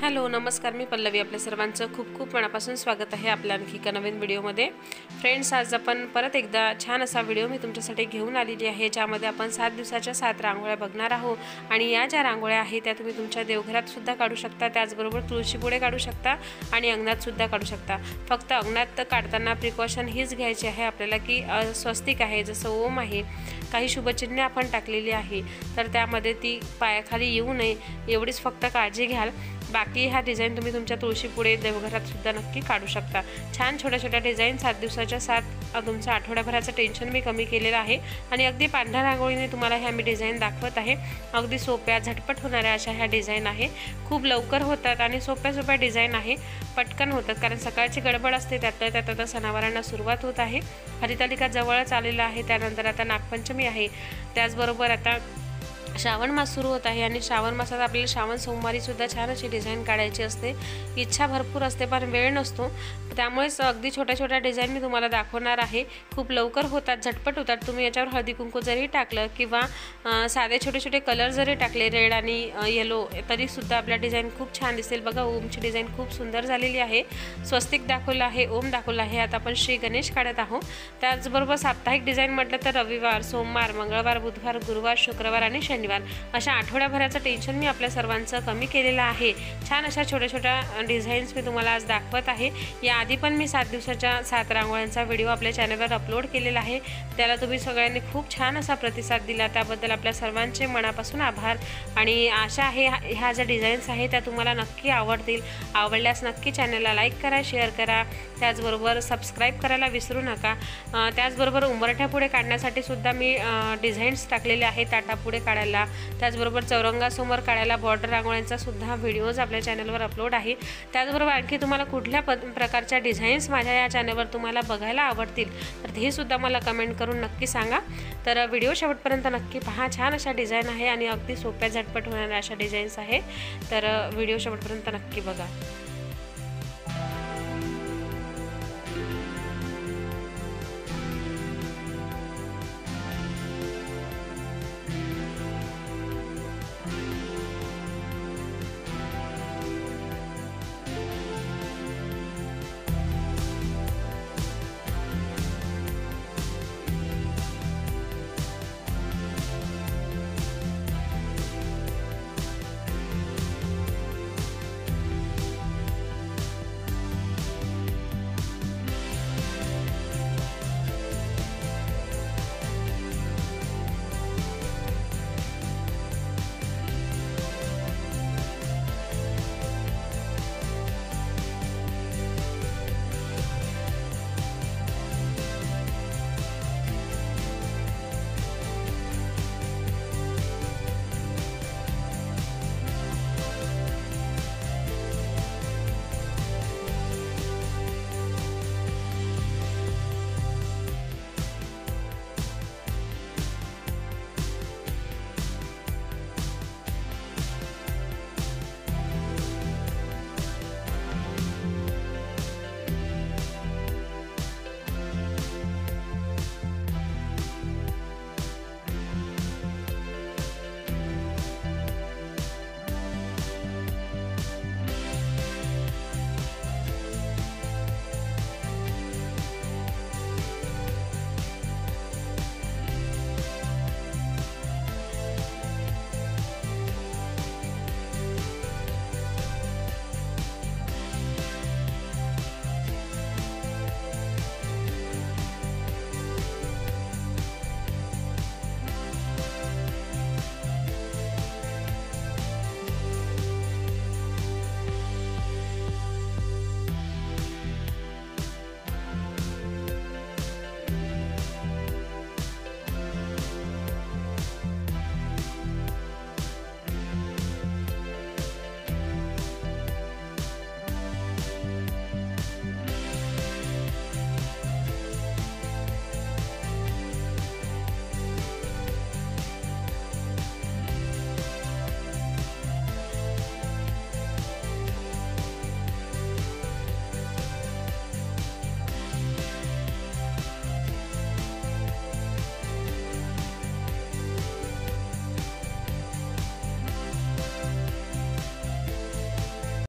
Hello नमस्कार, मी पल्लवी. आपल्या सर्वांचं खूप खूप मनापासून स्वागत आहे आपल्या आणखी एका नवीन व्हिडिओमध्ये. फ्रेंड्स, आज आपण परत एकदा छान असा व्हिडिओ मी तुमच्यासाठी घेऊन आलेली आहे, ज्यामध्ये आपण 7 दिवसाच्या 7 रांगोळ्या बघणार आहोत. आणि या ज्या रांगोळ्या आहेत त्या तुम्ही तुमच्या देवघरात सुद्धा काढू शकता, त्याचबरोबर तुळशीपुढे काढू शकता आणि अंगणात सुद्धा काढू शकता. फक्त अंगणात काढताना प्रिकॉशन हीच घ्यायची आहे आपल्याला की स्वस्तिक आहे, जसं ओम आहे, काही शुभचिन्हे आपण टाकलेली आहे, तर त्यामध्ये ती पायाखाली येऊ नये एवढीच फक्त काळजी घ्याल. बाकी हा डिझाईन तुम्ही तुमच्या तुळशीपुढे देवघरात सुद्धा नक्की काढू शकता. छान छोट्या छोट्या डिझाईन 7 दिवसाच्या 7 तुमचं आठवड्याभराचं टेन्शन मी कमी केलेलं आहे. आणि अगदी पांढऱ्या रांगोळीने तुम्हाला ह्या मी डिझाईन दाखवत आहे. अगदी सोप्या झटपट होणाऱ्या अशा ह्या डिझाईन आहे. खूप लवकर होतात आणि सोप्या सोप्या डिझाईन आहे, पटकन होतात, कारण सकाळची गडबड असते. त्यातल्या त्यात आता सणावारांना सुरुवात होत आहे. हरितालिका जवळच आलेला आहे, त्यानंतर आता नागपंचमी आहे, त्याचबरोबर आता श्रावण मास सुरू होत आहे. आणि श्रावण मासात आपल्याला श्रावण सोमवारी सुद्धा छान अशी डिझाईन काढायची असते. इच्छा भरपूर असते पण वेळ नसतो, त्यामुळेच अगदी छोट्या छोट्या डिझाईन मी तुम्हाला दाखवणार आहे. खूप लवकर होतात, झटपट होतात. तुम्ही याच्यावर हळदी कुंकू जरी टाकलं किंवा साधे छोटे छोटे कलर जरी टाकले, रेड आणि येलो, तरीसुद्धा आपल्या डिझाईन खूप छान दिसेल. बघा, ओमची डिझाईन खूप सुंदर झालेली आहे. स्वस्तिक दाखवलं आहे, ओम दाखवलं आहे. आता आपण श्री गणेश काढत आहोत. त्याचबरोबर साप्ताहिक डिझाईन म्हटलं तर रविवार, सोमवार, मंगळवार, बुधवार, गुरुवार, शुक्रवार आणि शनिवार अशा आठवड्याभराचं टेन्शन मी आपल्या सर्वांचं कमी केलेलं आहे. छान अशा छोट्या छोट्या डिझाईन्स मी तुम्हाला आज दाखवत आहे. याआधी पण मी 7 दिवसाच्या 7 रांगोळ्यांचा व्हिडिओ आपल्या चॅनलवर अपलोड केलेला आहे. त्याला तुम्ही सगळ्यांनी खूप छान असा प्रतिसाद दिला, त्याबद्दल आपल्या सर्वांचे मनापासून आभार. आणि आशा आहे ह्या ज्या डिझाईन्स आहेत त्या तुम्हाला नक्की आवडतील. आवडल्यास नक्की चॅनलला लाईक करा, शेअर करा, त्याचबरोबर सबस्क्राईब करायला विसरू नका. त्याचबरोबर उंबरठ्यापुढे काढण्यासाठी सुद्धा मी डिझाईन्स टाकलेले आहेत, ताटापुढे काढायला, त्याचबरोबर चौरंगासमोर काढायला बॉर्डर रांगोळ्यांचा सुद्धा व्हिडिओज आपल्या चॅनलवर अपलोड आहे. त्याचबरोबर आणखी तुम्हाला कुठल्या प्रकारच्या डिझाईन्स माझ्या या चॅनलवर तुम्हाला बघायला आवडतील तर हे सुद्धा मला कमेंट करून नक्की सांगा. तर व्हिडिओ शेवटपर्यंत नक्की पहा. छान अशा डिझाईन आहे आणि अगदी सोप्या झटपट होणाऱ्या अशा डिझाईन्स आहे, तर व्हिडिओ शेवटपर्यंत नक्की बघा.